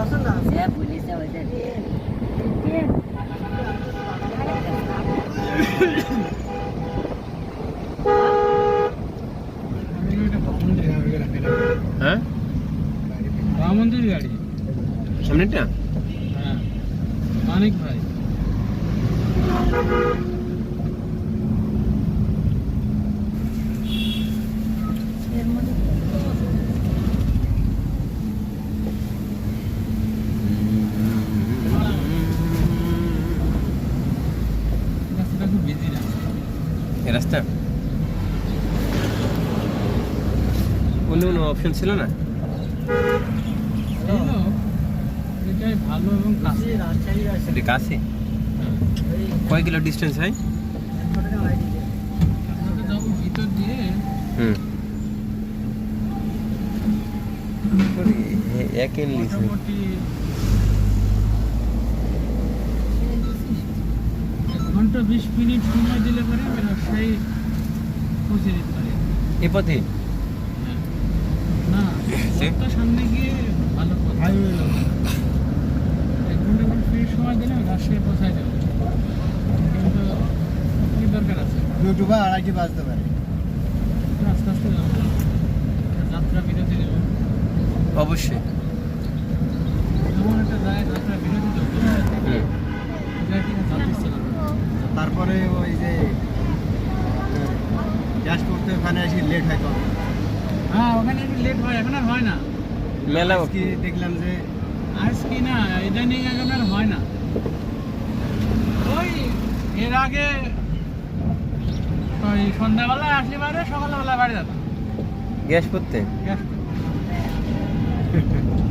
সে পুলিশে হইতে দিয়ে হ্যাঁ রামমন্দির গাড়ি সামনেটা হ্যাঁ মানিক ভাই এর মধ্যে রাস্তাটা খুব বিজি না এই রাস্তা অন্য কোনো অপশন ছিল না হ্যালো এটাই ভালো এবং কাছে এটা কাছে কয় কিলো ডিস্টেন্স হয় আপনাকে যাবো ভিতর দিয়ে হুম এক ইংলিশ মোটামুটি 1 ঘন্টা 20 মিনিট সময় দিলে পরে আমি রাজশাহী পৌঁছে যেতে পারি এ পথে না সে? একটা সামনে গিয়ে ভালো পথ হাইওয়ে 1 ঘন্টা 20 মিনিট সময় দিলে আমি রাজশাহী পৌঁছায় যাবো কিন্তু কি দরকার আছে ইউটিউবে আড়াইটি বাজতে পারে আস্তে আস্তে যাবো যাত্রা বিরতি দেবো অবশ্যই এমন একটা জায়গায় যাত্রা বিরতি দেবো হুম জায়গাটি যাত্রী ছিল তারপরে ওই যে গ্যাস করতে ওখানে এসে লেট হয় তো হ্যাঁ ওখানে একটু লেট হয় এখন আর হয় না মেলা আজকে দেখলাম যে আজ কি না ইদানিং এখন আর হয় না ওই এর আগে ওই সন্ধ্যাবেলায় আসলে বাড়ি সকালবেলা বাড়ি যেতাম গ্যাস করতে গ্যাস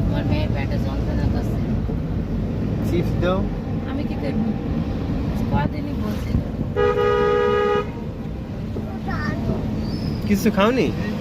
আমার মেয়ের পেটে যন্ত্রণা করছে চিপস দাও আমি কি করবো কদিনই বলছিল কিছু খাওনি এই